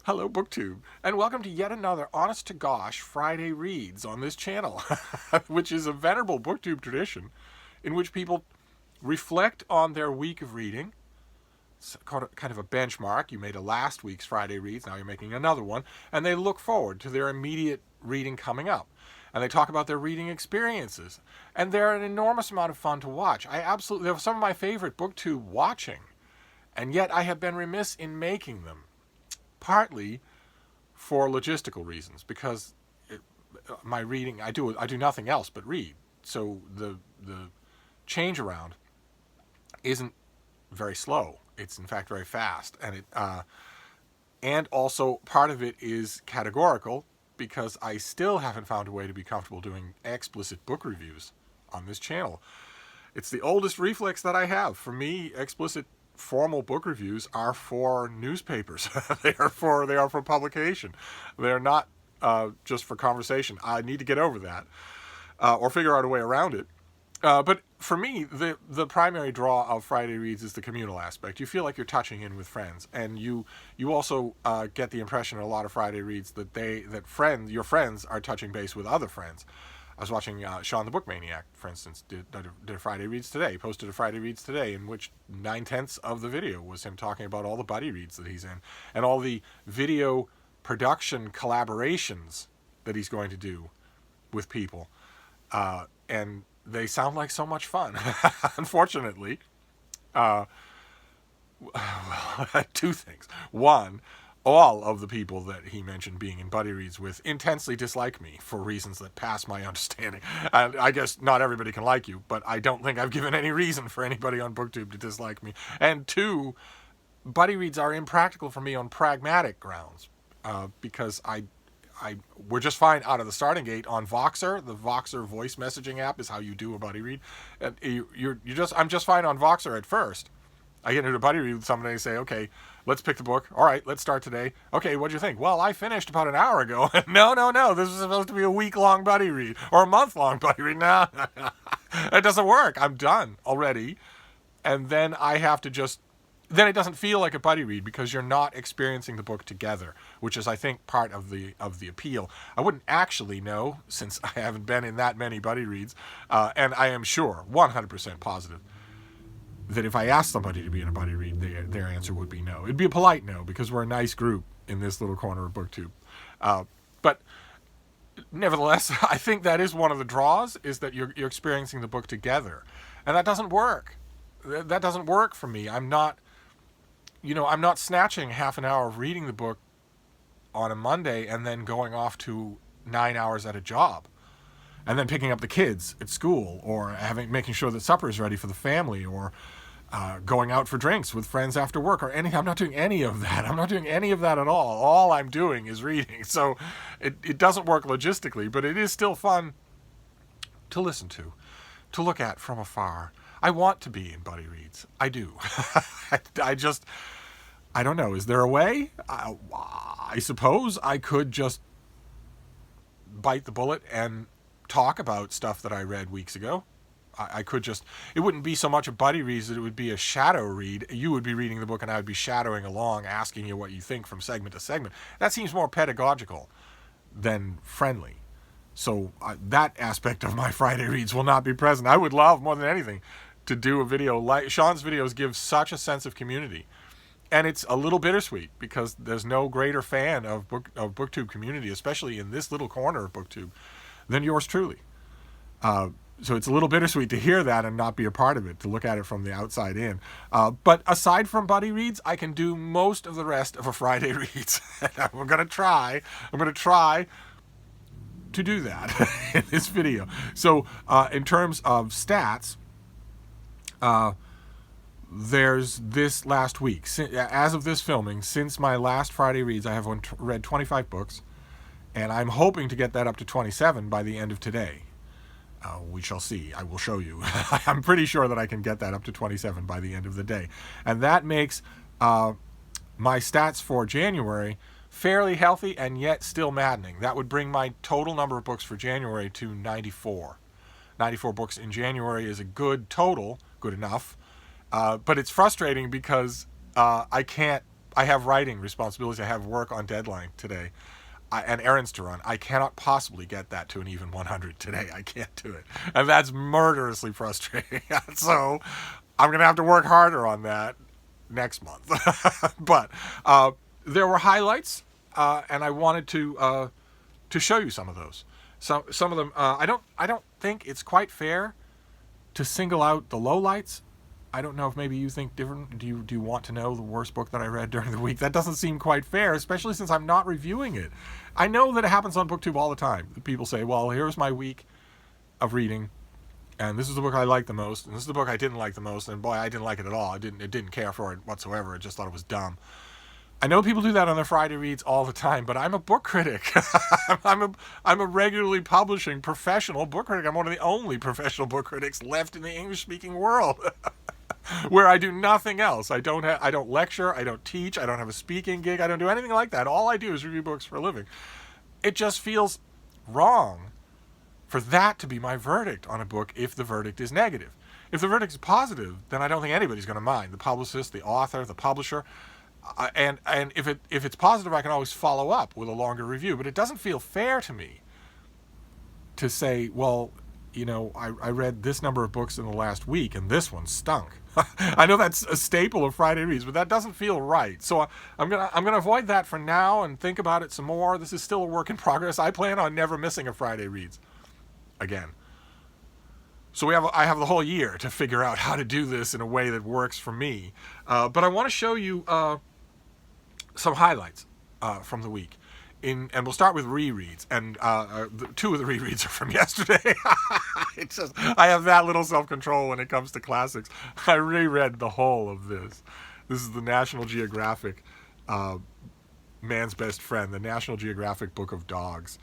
Hello, BookTube, and welcome to yet another honest-to-gosh Friday Reads on this channel, which is a venerable BookTube tradition in which people reflect on their week of reading. It's kind of a benchmark. You made a last week's Friday Reads, now you're making another one, and they look forward to their immediate reading coming up. And they talk about their reading experiences. And they're an enormous amount of fun to watch. They're some of my favorite BookTube watching, and yet I have been remiss in making them. Partly for logistical reasons, because my reading, I do nothing else but read. So the change around isn't very slow. It's in fact very fast, and also part of it is categorical because I still haven't found a way to be comfortable doing explicit book reviews on this channel. It's the oldest reflex that I have. For me, explicit formal book reviews are for newspapers. they are for publication. They're not just for conversation. I need to get over that or figure out a way around it. But for me, the primary draw of Friday Reads is the communal aspect. You feel like you're touching in with friends, and you also get the impression in a lot of Friday Reads that your friends are touching base with other friends. I was watching Sean the Book Maniac, for instance, did a Friday Reads today, posted a Friday Reads today, in which 9/10 of the video was him talking about all the buddy reads that he's in and all the video production collaborations that he's going to do with people. And they sound like so much fun. Unfortunately, well, two things. One, all of the people that he mentioned being in buddy reads with intensely dislike me for reasons that pass my understanding. And I guess not everybody can like you, but I don't think I've given any reason for anybody on BookTube to dislike me. And two, buddy reads are impractical for me on pragmatic grounds, because we're just fine out of the starting gate on Voxer. The Voxer voice messaging app is how you do a buddy read. And I'm just fine on Voxer at first. I get into a buddy read with somebody and say, okay, let's pick the book. All right, let's start today. Okay, what'd you think? Well, I finished about an hour ago. No. This is supposed to be a week-long buddy read or a month-long buddy read. No, it doesn't work. I'm done already. And then then it doesn't feel like a buddy read because you're not experiencing the book together, which is, I think, part of the appeal. I wouldn't actually know, since I haven't been in that many buddy reads, and I am sure, 100% positive, that if I asked somebody to be in a buddy read, their answer would be no. It'd be a polite no, because we're a nice group in this little corner of BookTube. But nevertheless, I think that is one of the draws, is that you're experiencing the book together. And that doesn't work. That doesn't work for me. I'm not snatching half an hour of reading the book on a Monday and then going off to 9 hours at a job, and then picking up the kids at school, or making sure that supper is ready for the family, or going out for drinks with friends after work, or anything. I'm not doing any of that. I'm not doing any of that at all. All I'm doing is reading. So it doesn't work logistically, but it is still fun to listen to look at from afar. I want to be in buddy reads. I do. I don't know. Is there a way? I suppose I could just bite the bullet and talk about stuff that I read weeks ago. I could just, it wouldn't be so much a buddy read that it would be a shadow read. You would be reading the book and I would be shadowing along, asking you what you think from segment to segment. That seems more pedagogical than friendly. So that aspect of my Friday reads will not be present. I would love, more than anything, to do a video like Sean's videos. Give such a sense of community. And it's a little bittersweet because there's no greater fan of BookTube community, especially in this little corner of BookTube, than yours truly. So it's a little bittersweet to hear that and not be a part of it, to look at it from the outside in. But aside from buddy reads, I can do most of the rest of a Friday Reads. I'm going to try to do that in this video. So in terms of stats, there's this last week. As of this filming, since my last Friday Reads, I have read 25 books, and I'm hoping to get that up to 27 by the end of today. We shall see. I will show you. I'm pretty sure that I can get that up to 27 by the end of the day. And that makes my stats for January fairly healthy and yet still maddening. That would bring my total number of books for January to 94. 94 books in January is a good total, good enough. But it's frustrating because I can't have writing responsibilities. I have work on deadline today, and errands to run. I cannot possibly get that to an even 100 today. I can't do it, and that's murderously frustrating. So I'm gonna have to work harder on that next month. But there were highlights, and I wanted to show you some of those. Some of them. I don't think it's quite fair to single out the lowlights. I don't know if maybe you think different. Do you want to know the worst book that I read during the week? That doesn't seem quite fair, especially since I'm not reviewing it. I know that it happens on BookTube all the time. People say, well, here's my week of reading, and this is the book I liked the most, and this is the book I didn't like the most, and boy, I didn't like it at all. I didn't care for it whatsoever. I just thought it was dumb. I know people do that on their Friday reads all the time, but I'm a book critic. I'm a regularly publishing professional book critic. I'm one of the only professional book critics left in the English-speaking world. Where I do nothing else. I don't lecture, I don't teach, I don't have a speaking gig, I don't do anything like that. All I do is review books for a living. It just feels wrong for that to be my verdict on a book if the verdict is negative. If the verdict is positive, then I don't think anybody's going to mind. The publicist, the author, the publisher. And if it's positive, I can always follow up with a longer review. But it doesn't feel fair to me to say, well, you know, I read this number of books in the last week, and this one stunk. I know that's a staple of Friday Reads, but that doesn't feel right. So I'm gonna avoid that for now and think about it some more. This is still a work in progress. I plan on never missing a Friday Reads again. So I have the whole year to figure out how to do this in a way that works for me. But I want to show you some highlights from the week. And we'll start with rereads, and two of the rereads are from yesterday. I have that little self-control when it comes to classics. I reread the whole of this. This is the National Geographic Man's Best Friend, the National Geographic Book of Dogs.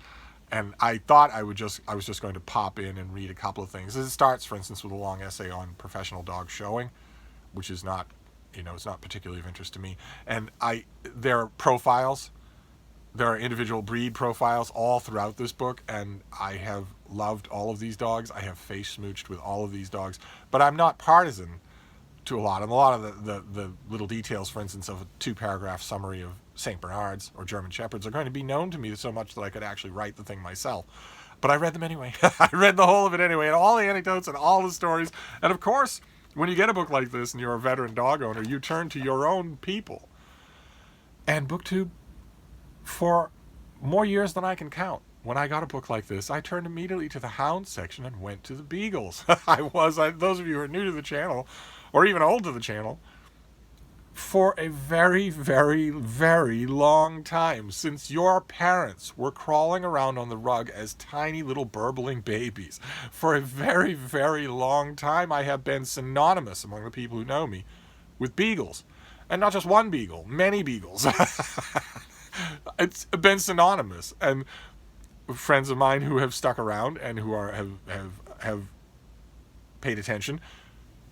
And I thought I was just going to pop in and read a couple of things. It starts, for instance, with a long essay on professional dog showing, which is not, it's not particularly of interest to me. And there are profiles. There are individual breed profiles all throughout this book, and I have loved all of these dogs. I have face smooched with all of these dogs, but I'm not partisan to a lot. And a lot of the little details, for instance, of a 2-paragraph summary of St. Bernards or German Shepherds are going to be known to me so much that I could actually write the thing myself. But I read them anyway. I read the whole of it anyway, and all the anecdotes and all the stories. And of course, when you get a book like this and you're a veteran dog owner, you turn to your own people. And BookTube, for more years than I can count, when I got a book like this, I turned immediately to the hound section and went to the beagles. Those of you who are new to the channel, or even old to the channel, for a very, very, very long time, since your parents were crawling around on the rug as tiny little burbling babies, for a very, very long time, I have been synonymous among the people who know me with beagles. And not just one beagle, many beagles. It's been synonymous, and friends of mine who have stuck around and who have paid attention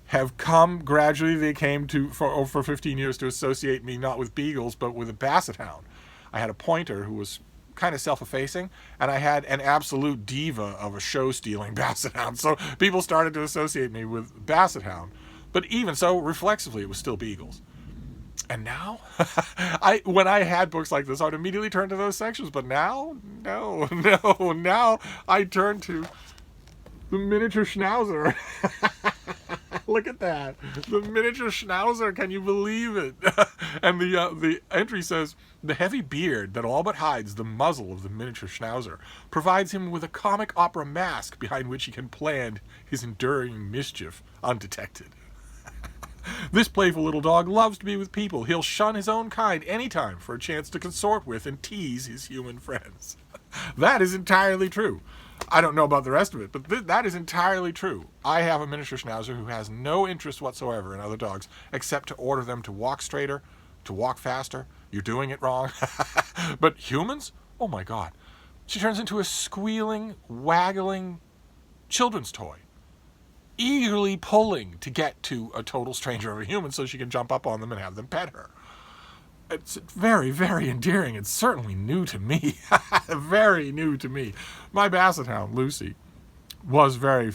have come gradually. They came for 15 years to associate me not with beagles but with a basset hound. I had a pointer who was kind of self-effacing, and I had an absolute diva of a show-stealing basset hound. So people started to associate me with basset hound, but even so, reflexively, it was still beagles. And now, when I had books like this, I would immediately turn to those sections. But now, now I turn to the miniature schnauzer. Look at that. The miniature schnauzer. Can you believe it? And the entry says, the heavy beard that all but hides the muzzle of the miniature schnauzer provides him with a comic opera mask behind which he can plan his enduring mischief undetected. This playful little dog loves to be with people. He'll shun his own kind anytime for a chance to consort with and tease his human friends. That is entirely true. I don't know about the rest of it, but that is entirely true. I have a miniature schnauzer who has no interest whatsoever in other dogs except to order them to walk straighter, to walk faster. You're doing it wrong. But humans? Oh my God. She turns into a squealing, waggling children's toy, eagerly pulling to get to a total stranger or a human so she can jump up on them and have them pet her. It's very, very endearing. It's certainly new to me. Very new to me. My basset hound, Lucy, was very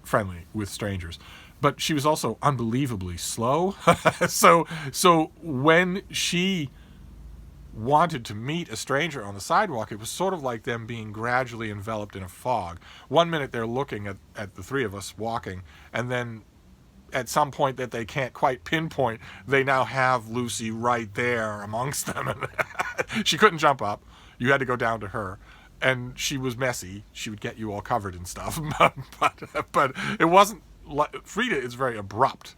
friendly with strangers. but she was also unbelievably slow. So when she wanted to meet a stranger on the sidewalk, it was sort of like them being gradually enveloped in a fog. One minute they're looking at the three of us walking, and then at some point that they can't quite pinpoint, they now have Lucy right there amongst them. And she couldn't jump up. You had to go down to her. And she was messy. She would get you all covered and stuff. But it wasn't... Frida is very abrupt.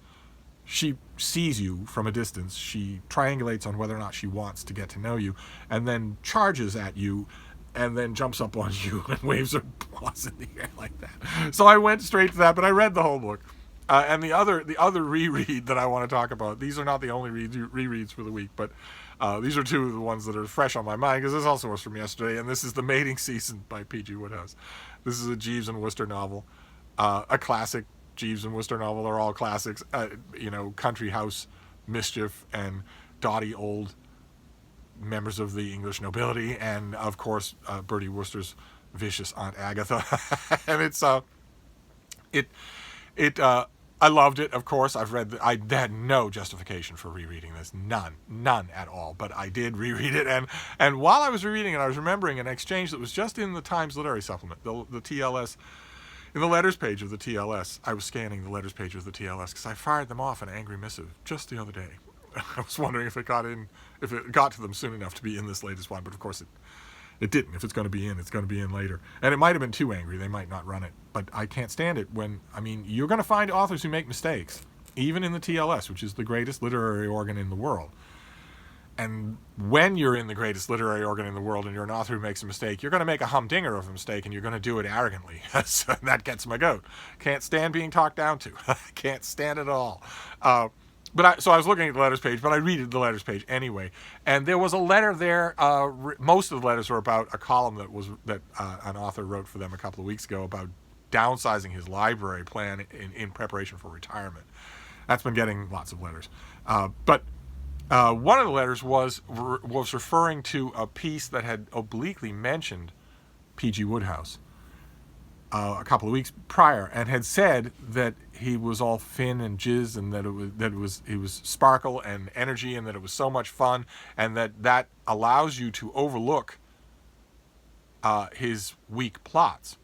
She sees you from a distance. She triangulates on whether or not she wants to get to know you, and then charges at you, and then jumps up on you and waves her paws in the air like that. So I went straight to that, but I read the whole book. And the other reread that I want to talk about, these are not the only rereads for the week, but these are two of the ones that are fresh on my mind, because this also was from yesterday, and this is The Mating Season by P.G. Wodehouse. This is a Jeeves and Wooster novel, a classic Jeeves and Wooster novel. They're all classics, country house mischief and dotty old members of the English nobility, and of course Bertie Wooster's vicious Aunt Agatha. And I loved it, of course. I had no justification for rereading this, none at all, but I did reread it, and while I was rereading it, I was remembering an exchange that was just in the Times Literary Supplement, the TLS. In the letters page of the TLS, I was scanning the letters page of the TLS because I fired them off an angry missive just the other day. I was wondering if it got to them soon enough to be in this latest one, but of course it didn't. If it's going to be in, it's going to be in later. And it might have been too angry. They might not run it. But I can't stand it you're going to find authors who make mistakes, even in the TLS, which is the greatest literary organ in the world. And when you're in the greatest literary organ in the world and you're an author who makes a mistake, you're going to make a humdinger of a mistake, and you're going to do it arrogantly. So that gets my goat. Can't stand being talked down to. Can't stand it at all. So I was looking at the letters page, but I read the letters page anyway. And there was a letter there. Most of the letters were about a column that an author wrote for them a couple of weeks ago about downsizing his library plan in preparation for retirement. That's been getting lots of letters. But one of the letters was referring to a piece that had obliquely mentioned P.G. Wodehouse a couple of weeks prior, and had said that he was all fin and jizz, and that it was sparkle and energy, and that it was so much fun, and that allows you to overlook his weak plots.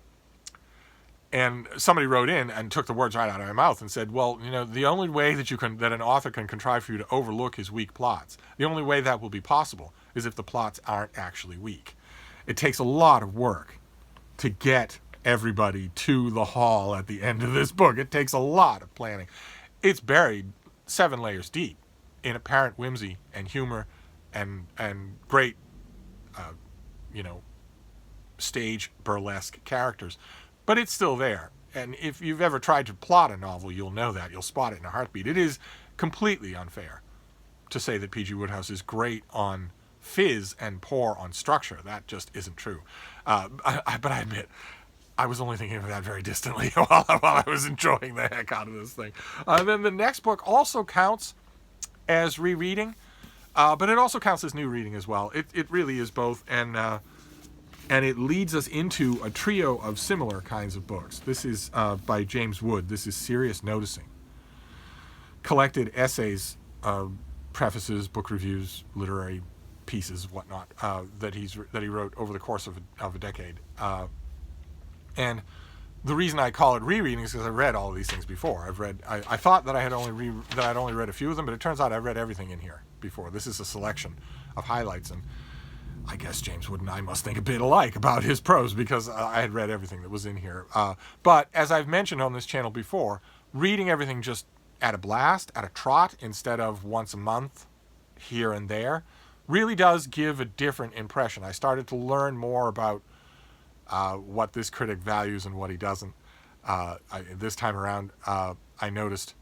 And somebody wrote in and took the words right out of my mouth and said, well, the only way that an author can contrive for you to overlook his weak plots, the only way that will be possible is if the plots aren't actually weak. It takes a lot of work to get everybody to the hall at the end of this book. It takes a lot of planning. It's buried 7 layers deep in apparent whimsy and humor and great, stage burlesque characters. But it's still there. And if you've ever tried to plot a novel, you'll know that. You'll spot it in a heartbeat. It is completely unfair to say that P.G. Wodehouse is great on fizz and poor on structure. That just isn't true. But I admit, I was only thinking of that very distantly while I was enjoying the heck out of this thing. Then the next book also counts as rereading, but it also counts as new reading as well. It really is both, and it leads us into a trio of similar kinds of books. This is by James Wood. This is Serious Noticing. Collected essays, prefaces, book reviews, literary pieces, whatnot, that he wrote over the course of a decade. And the reason I call it rereading is because I read all of these things before. I thought that I'd only read a few of them, but it turns out I read everything in here before. This is a selection of highlights, and I guess James Wood and I must think a bit alike about his prose, because I had read everything that was in here. But as I've mentioned on this channel before, reading everything just at a blast, at a trot, instead of once a month here and there, really does give a different impression. I started to learn more about what this critic values and what he doesn't. This time around, I noticed,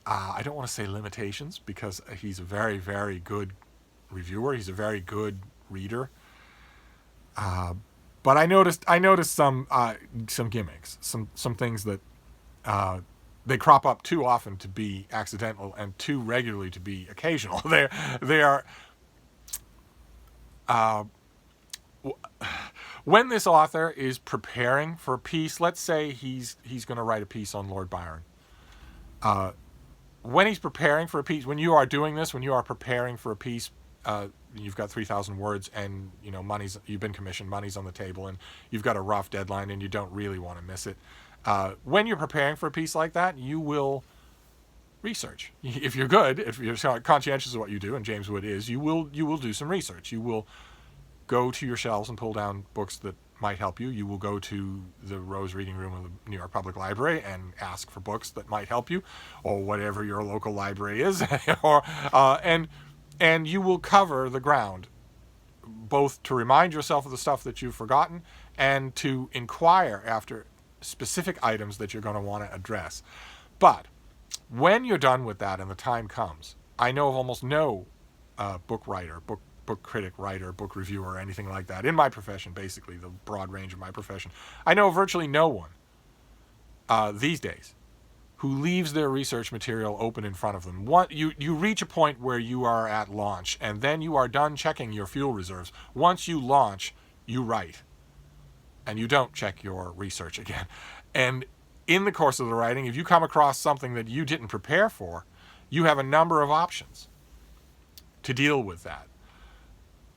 I don't want to say limitations, because he's a very, very good reviewer. He's a very good reader. But I noticed some gimmicks, some things that they crop up too often to be accidental and too regularly to be occasional. They are When this author is preparing for a piece, let's say he's going to write a piece on Lord Byron. When he's preparing for a piece, when you are doing this, when you are preparing for a piece, you've got 3,000 words, and you've been commissioned, money's on the table, and you've got a rough deadline, and you don't really want to miss it. When you're preparing for a piece like that, you will research. If you're good, if you're conscientious of what you do, and James Wood is, you will do some research. You will go to your shelves and pull down books that might help you. You will go to the Rose Reading Room of the New York Public Library and ask for books that might help you, or whatever your local library is, and you will cover the ground, both to remind yourself of the stuff that you've forgotten and to inquire after specific items that you're going to want to address. But when you're done with that and the time comes, I know of almost no book writer, book critic, writer, book reviewer, or anything like that in my profession, basically the broad range of my profession. I know virtually no one these days who leaves their research material open in front of them. You reach a point where you are at launch, and then you are done checking your fuel reserves. Once you launch, you write, and you don't check your research again. And in the course of the writing, if you come across something that you didn't prepare for, you have a number of options to deal with that.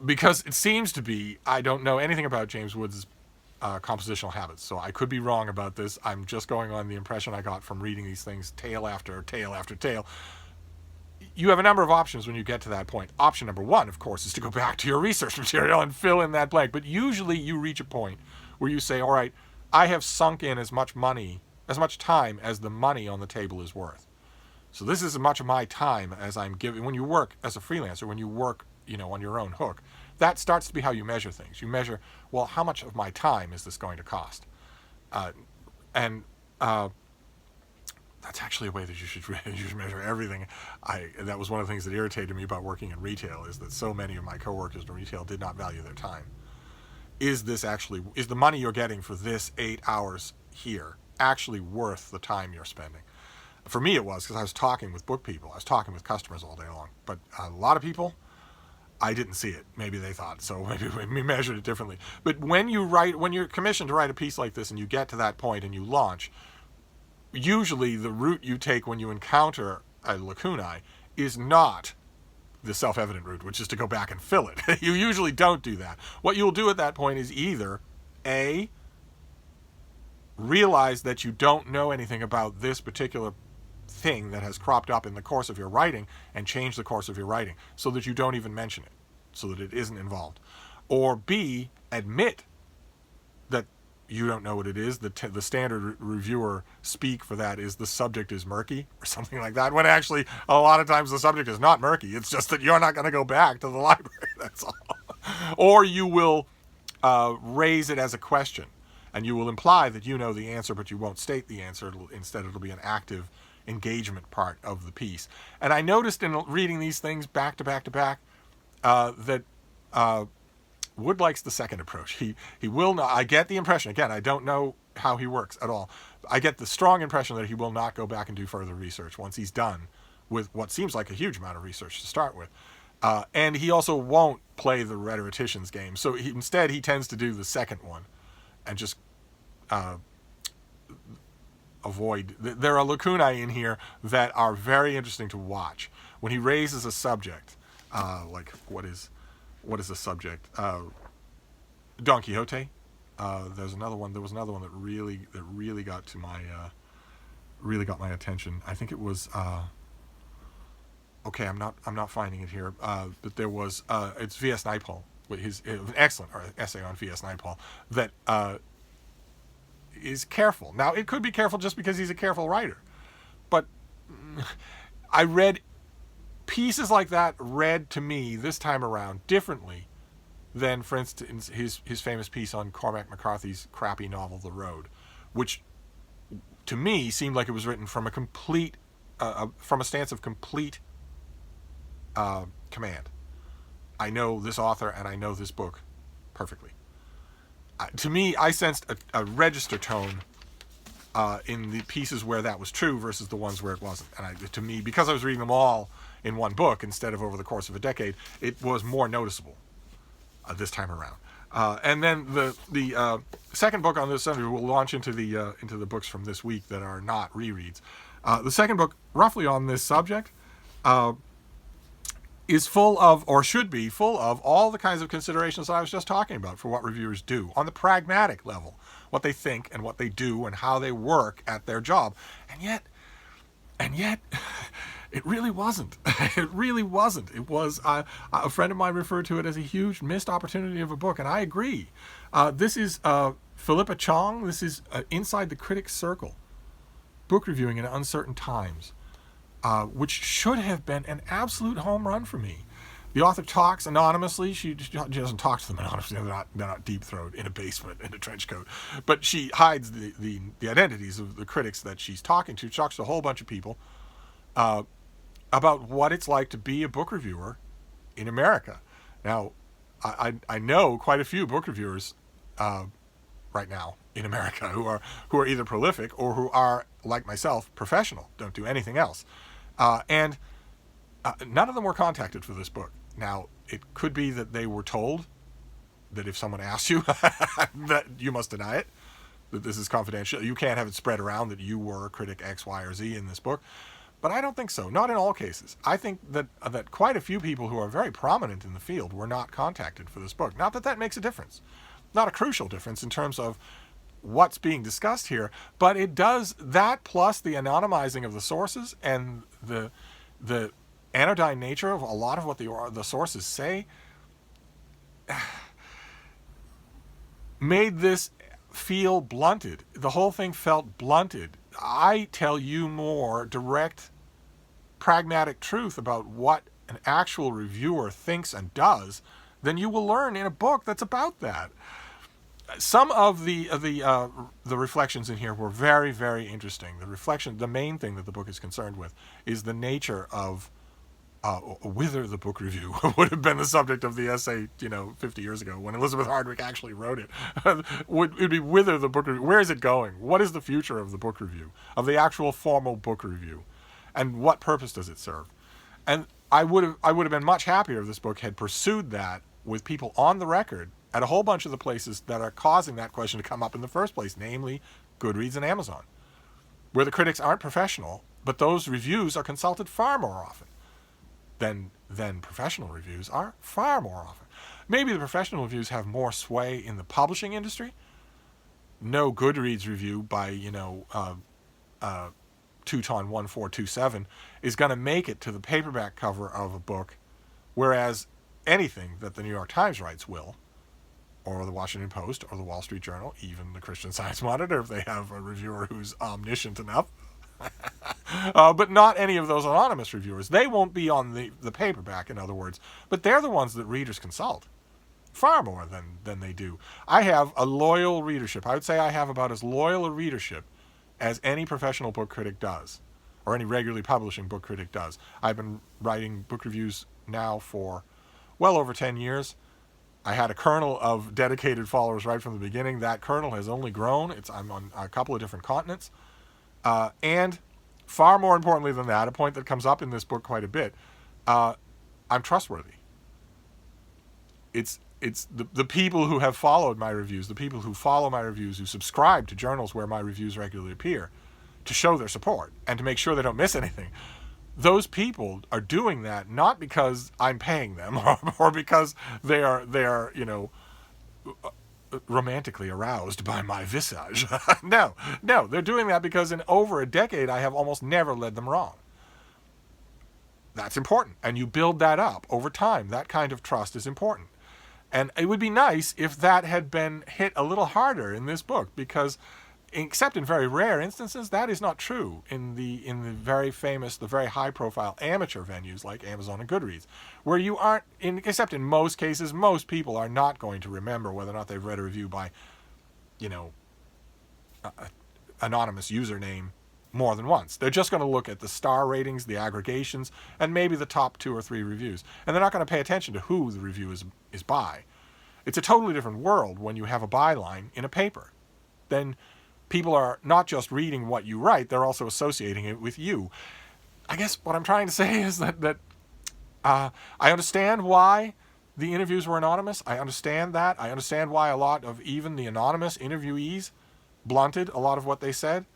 Because it seems to be, I don't know anything about James Wood's compositional habits, so I could be wrong about this. I'm just going on the impression I got from reading these things tale after tale after tale. You have a number of options when you get to that point. Option number one, of course, is to go back to your research material and fill in that blank. But usually you reach a point where you say, all right, I have sunk in as much time as the money on the table is worth. So this is as much of my time as I'm giving. When you work as a freelancer, when you work on your own hook, that starts to be how you measure things. You measure, well, how much of my time is this going to cost? And that's actually a way that you should measure everything. That was one of the things that irritated me about working in retail, is that so many of my coworkers in retail did not value their time. Is the money you're getting for this 8 hours here actually worth the time you're spending? For me, it was, because I was talking with book people. I was talking with customers all day long. But a lot of people, I didn't see it. Maybe they thought so. Maybe we measured it differently. But when you're commissioned to write a piece like this and you get to that point and you launch, usually the route you take when you encounter a lacunae is not the self-evident route, which is to go back and fill it. You usually don't do that. What you'll do at that point is either A, realize that you don't know anything about this particular thing that has cropped up in the course of your writing and change the course of your writing so that you don't even mention it, so that it isn't involved. Or B, admit that you don't know what it is. The standard reviewer speak for that is the subject is murky or something like that, when actually a lot of times the subject is not murky. It's just that you're not going to go back to the library, that's all. Or you will raise it as a question, and you will imply that you know the answer, but you won't state the answer. Instead, it'll be an active engagement part of the piece. And I noticed in reading these things back to back to back that Wood likes the second approach. He will not, I get the impression, again, I don't know how he works at all. I get the strong impression that he will not go back and do further research once he's done with what seems like a huge amount of research to start with. And he also won't play the rhetorician's game. So instead, he tends to do the second one and just avoid. There are lacunae in here that are very interesting to watch. When he raises a subject, like what is the subject? Don Quixote. There was another one that really got to my got my attention. I think it was okay. I'm not finding it here. But there was it's V.S. Naipaul. His an excellent essay on V.S. Naipaul that is careful. Now, it could be careful just because he's a careful writer, but I read pieces like that read to me this time around differently than, for instance, his famous piece on Cormac McCarthy's crappy novel The Road, which to me seemed like it was written from a stance of complete command. I know this author and I know this book perfectly. To me, I sensed a register tone in the pieces where that was true versus the ones where it wasn't. And to me, because I was reading them all in one book instead of over the course of a decade, it was more noticeable this time around. And then the second book on this subject will launch into the books from this week that are not rereads. The second book, roughly on this subject, is full of, or should be full of, all the kinds of considerations that I was just talking about for what reviewers do on the pragmatic level, what they think and what they do and how they work at their job. And yet, it really wasn't. It really wasn't. It was, a friend of mine referred to it as a huge missed opportunity of a book, and I agree. This is Philippa Chong. This is Inside the Critics Circle, book reviewing in uncertain times, which should have been an absolute home run for me. The author talks anonymously. She doesn't talk to them anonymously. They're not deep-throated in a basement in a trench coat. But she hides the identities of the critics that she's talking to. She talks to a whole bunch of people about what it's like to be a book reviewer in America. Now, I know quite a few book reviewers right now in America who are either prolific or who are, like myself, professional, don't do anything else. And none of them were contacted for this book. Now, it could be that they were told that if someone asks you, that you must deny it, that this is confidential. You can't have it spread around that you were critic X, Y, or Z in this book. But I don't think so. Not in all cases. I think that quite a few people who are very prominent in the field were not contacted for this book. Not that makes a difference. Not a crucial difference in terms of what's being discussed here, but it does that, plus the anonymizing of the sources and the anodyne nature of a lot of what the sources say, made this feel blunted. The whole thing felt blunted. I tell you more direct, pragmatic truth about what an actual reviewer thinks and does than you will learn in a book that's about that. Some of the reflections in here were very, very interesting. The main thing that the book is concerned with is the nature of whither the book review would have been the subject of the essay, 50 years ago when Elizabeth Hardwick actually wrote it. It'd be whither the book review. Where is it going? What is the future of the book review, of the actual formal book review, and what purpose does it serve? And I would have been much happier if this book had pursued that with people on the record at a whole bunch of the places that are causing that question to come up in the first place, namely Goodreads and Amazon, where the critics aren't professional, but those reviews are consulted far more often than professional reviews are, far more often. Maybe the professional reviews have more sway in the publishing industry. No Goodreads review by, Teuton 1427 is going to make it to the paperback cover of a book, whereas anything that the New York Times writes will, or the Washington Post, or the Wall Street Journal, even the Christian Science Monitor, if they have a reviewer who's omniscient enough. But not any of those anonymous reviewers. They won't be on the paperback, in other words, but they're the ones that readers consult far more than they do. I have a loyal readership. I would say I have about as loyal a readership as any professional book critic does, or any regularly publishing book critic does. I've been writing book reviews now for well over 10 years. I had a kernel of dedicated followers right from the beginning. That kernel has only grown. I'm on a couple of different continents. And far more importantly than that, a point that comes up in this book quite a bit, I'm trustworthy. It's the people who have followed my reviews, the people who follow my reviews, who subscribe to journals where my reviews regularly appear, to show their support and to make sure they don't miss anything. Those people are doing that not because I'm paying them or because they are romantically aroused by my visage. No, they're doing that because in over a decade I have almost never led them wrong. That's important, and you build that up over time. That kind of trust is important. And it would be nice if that had been hit a little harder in this book, because except in very rare instances, that is not true in the very famous, the very high-profile amateur venues like Amazon and Goodreads, where you aren't, except in most cases, most people are not going to remember whether or not they've read a review by, anonymous username more than once. They're just going to look at the star ratings, the aggregations, and maybe the top 2 or 3 reviews, and they're not going to pay attention to who the review is by. It's a totally different world when you have a byline in a paper. Then people are not just reading what you write, they're also associating it with you. I guess what I'm trying to say is that I understand why the interviews were anonymous. I understand that. I understand why a lot of even the anonymous interviewees blunted a lot of what they said.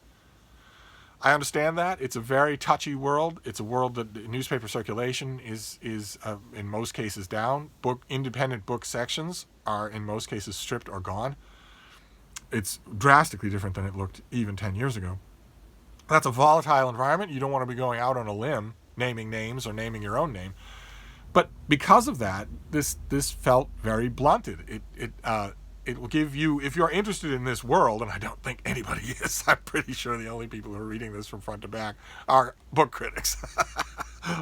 I understand that. It's a very touchy world. It's a world that newspaper circulation is in most cases down. Independent book sections are in most cases stripped or gone. It's drastically different than it looked even 10 years ago. That's a volatile environment. You don't want to be going out on a limb, naming names or naming your own name. But because of that, this felt very blunted. It will give you, if you're interested in this world, and I don't think anybody is, I'm pretty sure the only people who are reading this from front to back are book critics.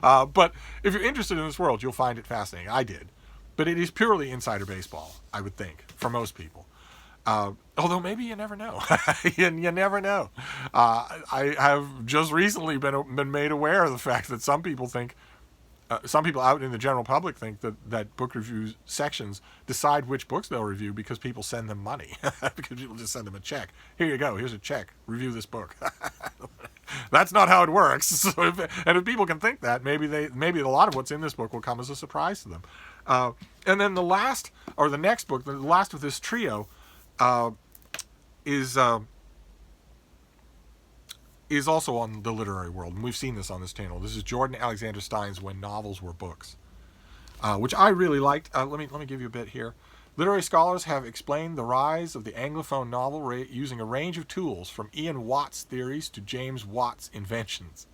But if you're interested in this world, you'll find it fascinating. I did. But it is purely insider baseball, I would think, for most people. Although maybe you never know. you never know. I have just recently been made aware of the fact that some people out in the general public think that book review sections decide which books they'll review because people send them money. Because people just send them a check. Here you go. Here's a check. Review this book. That's not how it works. So if people can think that, maybe a lot of what's in this book will come as a surprise to them. And then the next book, the last of this trio, is also on the literary world, and we've seen this on this channel. This is Jordan Alexander Stein's When Novels Were Books, which I really liked. Let me give you a bit here. Literary scholars have explained the rise of the Anglophone novel using a range of tools, from Ian Watt's theories to James Watt's inventions.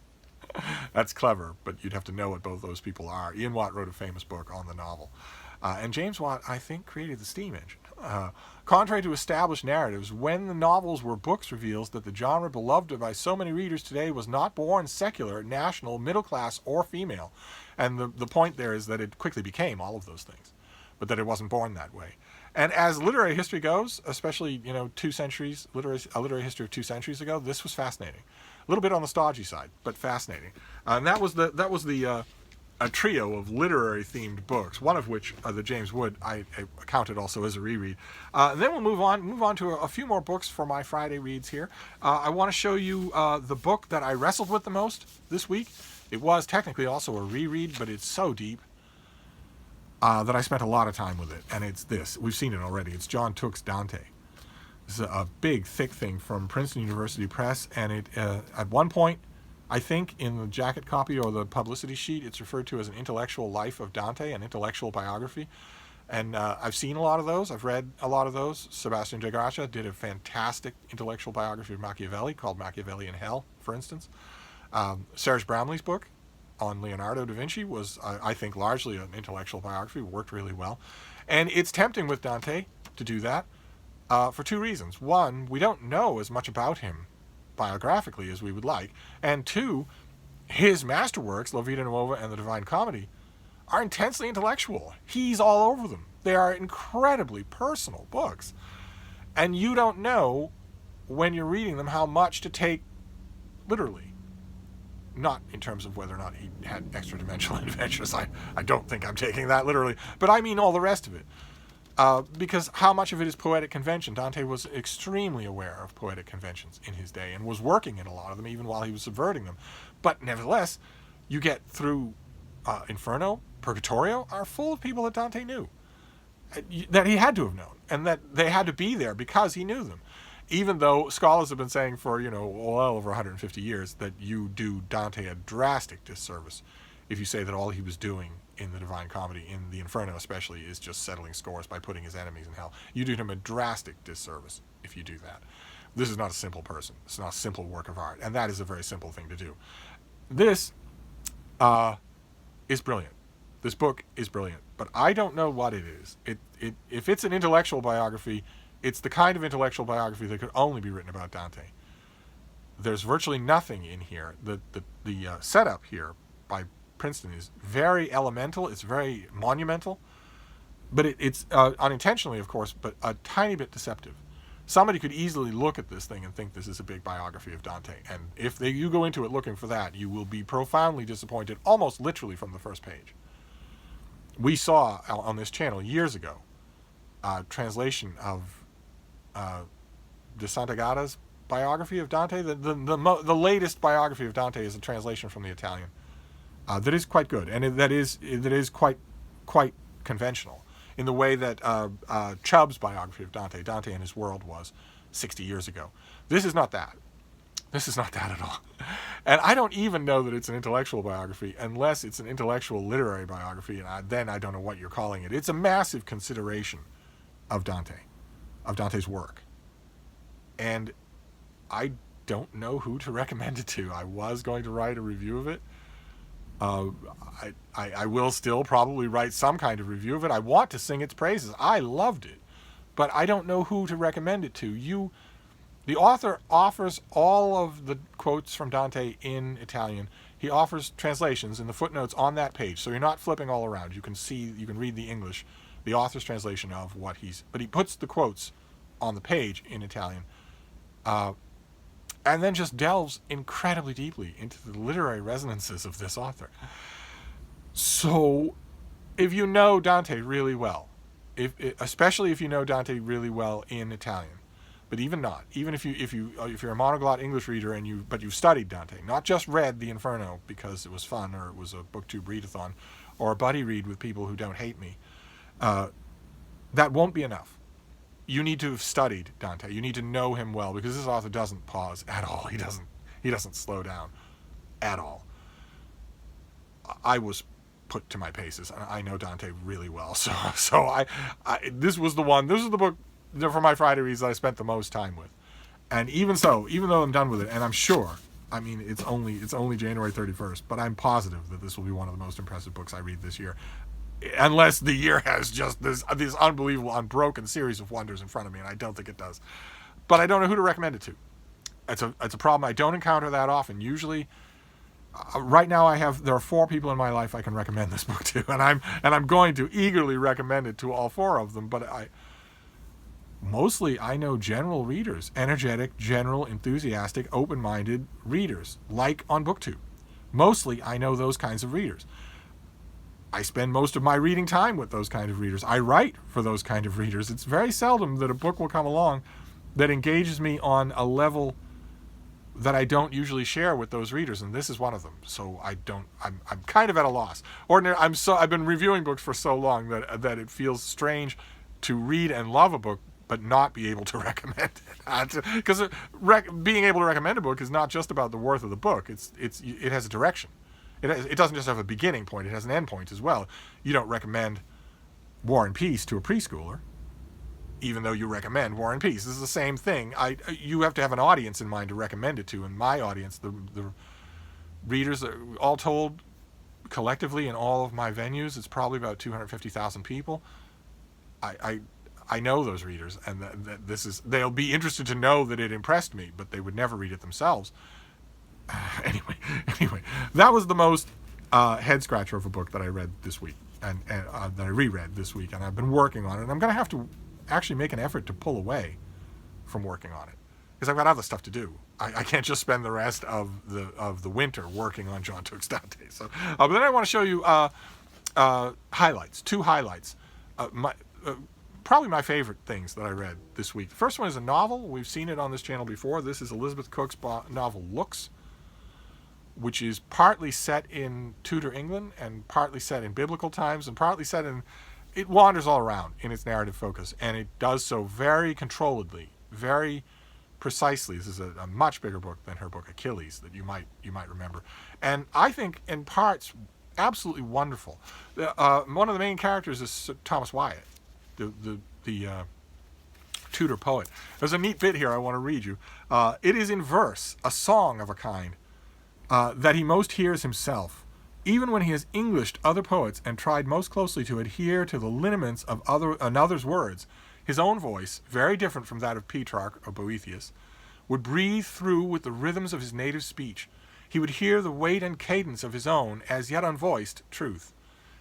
That's clever, but you'd have to know what both those people are. Ian Watt wrote a famous book on the novel. And James Watt, I think, created the steam engine. Contrary to established narratives, When the Novels Were Books reveals that the genre beloved by so many readers today was not born secular, national, middle class, or female. And the point there is that it quickly became all of those things, but that it wasn't born that way. And as literary history goes, especially, 2 centuries, a literary history of 2 centuries ago, this was fascinating. A little bit on the stodgy side, but fascinating. And that was a trio of literary-themed books, one of which, the James Wood, I counted also as a reread. And then we'll move on to a few more books for my Friday reads here. I want to show you the book that I wrestled with the most this week. It was technically also a reread, but it's so deep that I spent a lot of time with it. And it's this. We've seen it already. It's John Tooke's Dante. This is a big, thick thing from Princeton University Press, and it at one point, I think in the jacket copy or the publicity sheet, it's referred to as an intellectual life of Dante, an intellectual biography. And I've seen a lot of those. I've read a lot of those. Sebastian de Gracia did a fantastic intellectual biography of Machiavelli called Machiavelli in Hell, for instance. Serge Bramley's book on Leonardo da Vinci was, I think, largely an intellectual biography, worked really well. And it's tempting with Dante to do that for 2 reasons. One, we don't know as much about him biographically as we would like, and 2, his masterworks, La Vita Nuova and the Divine Comedy, are intensely intellectual. He's all over them. They are incredibly personal books, and you don't know when you're reading them how much to take literally. Not in terms of whether or not he had extra-dimensional adventures. I don't think I'm taking that literally, but I mean all the rest of it. Because how much of it is poetic convention? Dante was extremely aware of poetic conventions in his day and was working in a lot of them even while he was subverting them. But nevertheless, you get through Inferno, Purgatorio are full of people that Dante knew, that he had to have known, and that they had to be there because he knew them. Even though scholars have been saying for, well over 150 years that you do Dante a drastic disservice if you say that all he was doing in the Divine Comedy, in the Inferno especially, is just settling scores by putting his enemies in hell. You do him a drastic disservice if you do that. This is not a simple person. It's not a simple work of art, and that is a very simple thing to do. This is brilliant. This book is brilliant, but I don't know what it is. If it's an intellectual biography, it's the kind of intellectual biography that could only be written about Dante. There's virtually nothing in here. The setup here by Princeton is very elemental. It's very monumental, but it's unintentionally, of course, but a tiny bit deceptive. Somebody could easily look at this thing and think this is a big biography of Dante, and if you go into it looking for that, you will be profoundly disappointed, almost literally from the first page. We saw on this channel years ago a translation of de Sant'Agatta's biography of Dante. The latest biography of Dante is a translation from the Italian. That is quite good, and that is quite conventional in the way that Chubb's biography of Dante and His World was 60 years ago. This is not that. This is not that at all. And I don't even know that it's an intellectual biography unless it's an intellectual literary biography, and then I don't know what you're calling it. It's a massive consideration of Dante's work. And I don't know who to recommend it to. I was going to write a review of it. I will still probably write some kind of review of it. I want to sing its praises. I loved it. But I don't know who to recommend it to. The author offers all of the quotes from Dante in Italian. He offers translations in the footnotes on that page, so you're not flipping all around. You can read the English, the author's translation of what but he puts the quotes on the page in Italian, and then just delves incredibly deeply into the literary resonances of this author. So, if you know Dante really well, especially if you know Dante really well in Italian, but even if you're a monoglot English reader but you've studied Dante, not just read the Inferno because it was fun or it was a booktube readathon or a buddy read with people who don't hate me, that won't be enough. You need to have studied Dante. You need to know him well, because this author doesn't pause at all. He doesn't slow down at all. I was put to my paces, and I know Dante really well. So this was the book for my Friday reads that I spent the most time with. And even though I'm done with it, and I'm sure, I mean, it's only January 31st, but I'm positive that this will be one of the most impressive books I read this year. Unless the year has just this unbelievable, unbroken series of wonders in front of me, and I don't think it does. But I don't know who to recommend it to. It's a problem I don't encounter that often. Usually, right now there are 4 people in my life I can recommend this book to, and I'm going to eagerly recommend it to all 4 of them. But mostly I know general readers, energetic, general, enthusiastic, open-minded readers, like on BookTube. Mostly I know those kinds of readers. I spend most of my reading time with those kind of readers. I write for those kind of readers. It's very seldom that a book will come along that engages me on a level that I don't usually share with those readers, and this is one of them. So I'm kind of at a loss. I've been reviewing books for so long that it feels strange to read and love a book but not be able to recommend it. Because being able to recommend a book is not just about the worth of the book. It has a direction. It doesn't just have a beginning point, it has an end point as well. You don't recommend War and Peace to a preschooler, even though you recommend War and Peace. This is the same thing. You have to have an audience in mind to recommend it to, and my audience, the readers, all told, collectively in all of my venues, it's probably about 250,000 people. I know those readers, and they'll be interested to know that it impressed me, but they would never read it themselves. Anyway, that was the most head scratcher of a book that I read this week, and that I reread this week, and I've been working on it. And I'm going to have to actually make an effort to pull away from working on it, because I've got other stuff to do. I can't just spend the rest of the winter working on John Tooke's Dante. So, but then I want to show you highlights, 2 highlights. Probably my favorite things that I read this week. The first one is a novel. We've seen it on this channel before. This is Elizabeth Cook's novel Looks, which is partly set in Tudor England and partly set in biblical times and partly set in... It wanders all around in its narrative focus, and it does so very controlledly, very precisely. This is a much bigger book than her book Achilles that you might remember. And I think, in parts, absolutely wonderful. One of the main characters is Thomas Wyatt, the Tudor poet. There's a neat bit here I want to read you. It is in verse, a song of a kind, that he most hears himself, even when he has Englished other poets and tried most closely to adhere to the lineaments of another's words. His own voice, very different from that of Petrarch or Boethius, would breathe through with the rhythms of his native speech. He would hear the weight and cadence of his own, as yet unvoiced, truth.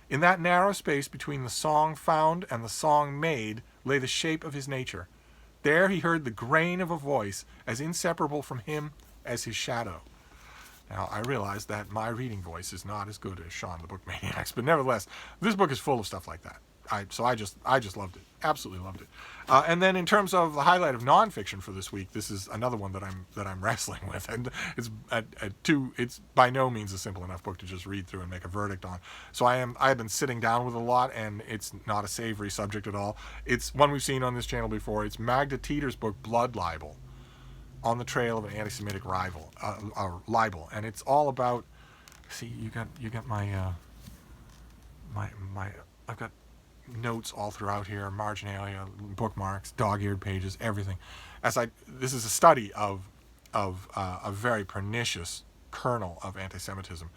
In that narrow space between the song found and the song made lay the shape of his nature. There he heard the grain of a voice as inseparable from him as his shadow. Now, I realize that my reading voice is not as good as Sean the Book Maniac's, but nevertheless, this book is full of stuff like that. So I just loved it. Absolutely loved it. And then in terms of the highlight of nonfiction for this week, this is another one that I'm wrestling with, and it's by no means a simple enough book to just read through and make a verdict on. So I've been sitting down with a lot, and it's not a savory subject at all. It's one we've seen on this channel before. It's Magda Teeter's book Blood Libel, On the Trail of an Anti-Semitic Libel, and it's all about. See, you got my I've got notes all throughout here, marginalia, bookmarks, dog-eared pages, everything. This is a study of a very pernicious kernel of anti-Semitism,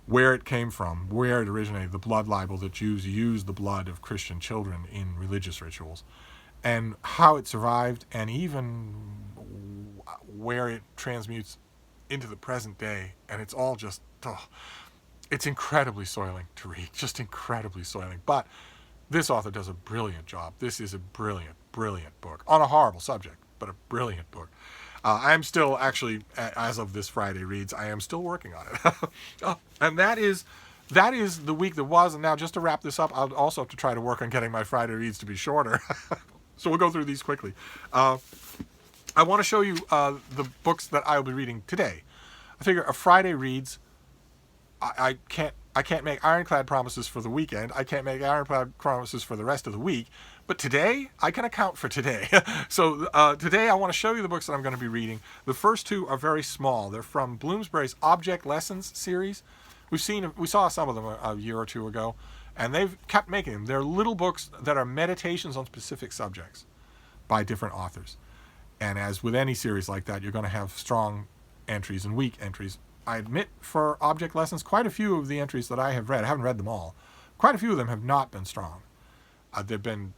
where it came from, where it originated, the blood libel that Jews used the blood of Christian children in religious rituals, and how it survived, and even where it transmutes into the present day. And it's all just, it's incredibly soiling to read, just incredibly soiling. But this author does a brilliant job. This is a brilliant, brilliant book on a horrible subject, but a brilliant book. I'm still, actually, as of this Friday Reads, I am still working on it. And that is the week that was. And now, just to wrap this up, I'll also have to try to work on getting my Friday Reads to be shorter. So we'll go through these quickly. I want to show you the books that I will be reading today. I figure a Friday Reads, I can't make ironclad promises for the weekend. I can't make ironclad promises for the rest of the week. But today, I can account for today. So today, I want to show you the books that I'm going to be reading. The first two are very small. They're from Bloomsbury's Object Lessons series. We saw some of them a year or two ago, and they've kept making them. They're little books that are meditations on specific subjects by different authors. And as with any series like that, you're going to have strong entries and weak entries. I admit, for Object Lessons, quite a few of the entries that I have read, I haven't read them all, quite a few of them have not been strong. They've been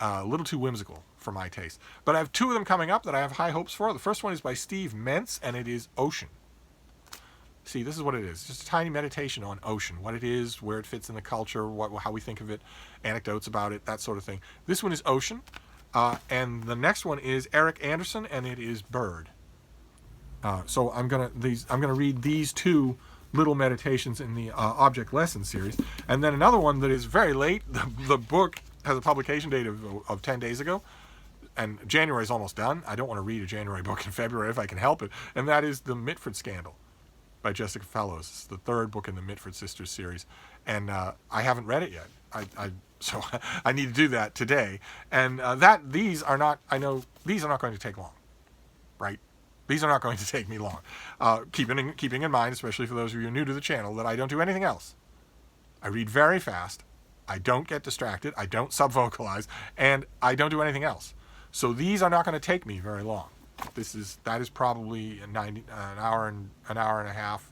a little too whimsical for my taste. But I have two of them coming up that I have high hopes for. The first one is by Steve Mentz, and it is Ocean. See, this is what it is. Just a tiny meditation on ocean, what it is, where it fits in the culture, how we think of it, anecdotes about it, that sort of thing. This one is Ocean, and the next one is Eric Anderson, and it is Bird. So I'm gonna read these two little meditations in the Object Lesson series, and then another one that is very late. The book has a publication date of 10 days ago, and January is almost done. I don't want to read a January book in February if I can help it, and that is The Mitford Scandal by Jessica Fellowes. It's the third book in the Mitford Sisters series, and I haven't read it yet. So I need to do that today, and these are not going to take long, right? These are not going to take me long. Keeping in mind, especially for those of you new to the channel, that I don't do anything else. I read very fast. I don't get distracted. I don't sub-vocalize. And I don't do anything else. So these are not going to take me very long. That is probably an hour and a half,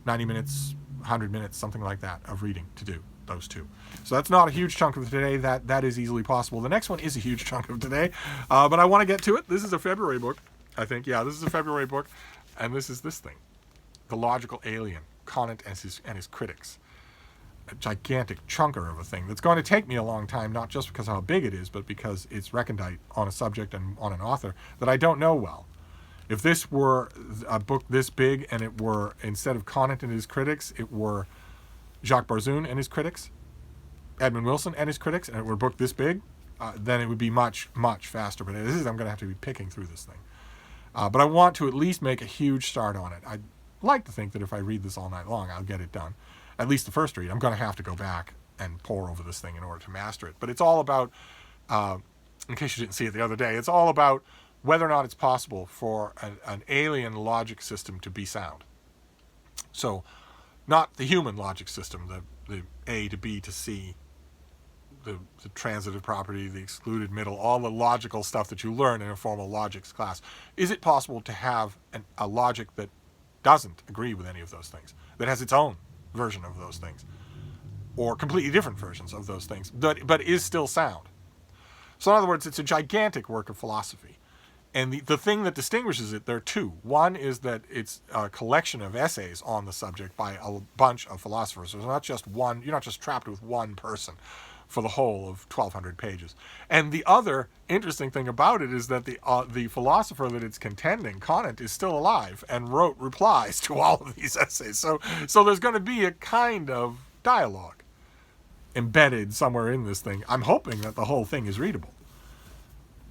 90 minutes, 100 minutes, something like that of reading to do those two. So that's not a huge chunk of today. That is easily possible. The next one is a huge chunk of today. But I want to get to it. This is a February book. I think, yeah, this is a February book, and this is this thing, The Logical Alien, Conant and his Critics. A gigantic chunker of a thing that's going to take me a long time, not just because of how big it is, but because it's recondite on a subject and on an author that I don't know well. If this were a book this big, and it were, instead of Conant and his critics, it were Jacques Barzun and his critics, Edmund Wilson and his critics, and it were a book this big, then it would be much, much faster. But I'm going to have to be picking through this thing. But I want to at least make a huge start on it. I'd like to think that if I read this all night long, I'll get it done. At least the first read. I'm going to have to go back and pore over this thing in order to master it. But it's all about, in case you didn't see it the other day, it's all about whether or not it's possible for an alien logic system to be sound. So, not the human logic system, the A to B to C, the transitive property, the excluded middle, all the logical stuff that you learn in a formal logics class. Is it possible to have a logic that doesn't agree with any of those things, that has its own version of those things, or completely different versions of those things, but is still sound? So in other words, it's a gigantic work of philosophy. And the thing that distinguishes it, there are two. One is that it's a collection of essays on the subject by a bunch of philosophers. There's not just one, you're not just trapped with one person for the whole of 1,200 pages. And the other interesting thing about it is that the philosopher that it's contending, Conant, is still alive and wrote replies to all of these essays. So there's going to be a kind of dialogue. embedded somewhere in this thing. I'm hoping that the whole thing is readable.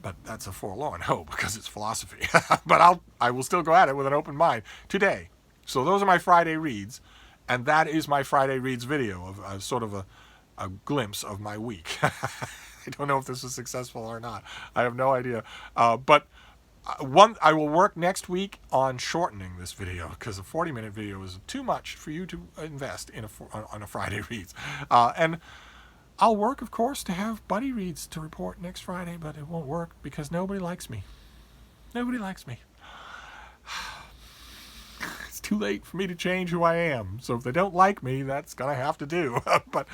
But that's a forlorn hope because it's philosophy. But I will still go at it with an open mind today. So those are my Friday reads, and that is my Friday reads video of sort of a glimpse of my week. I don't know if this was successful or not. I have no idea. But I will work next week on shortening this video because a 40-minute video is too much for you to invest in on a Friday reads. And I'll work, of course, to have buddy reads to report next Friday, but it won't work because nobody likes me. Nobody likes me. It's too late for me to change who I am. So if they don't like me, that's going to have to do. But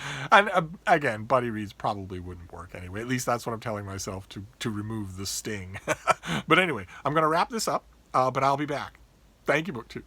again, buddy reads probably wouldn't work anyway. At least that's what I'm telling myself to remove the sting. But anyway, I'm going to wrap this up, but I'll be back. Thank you, BookTube.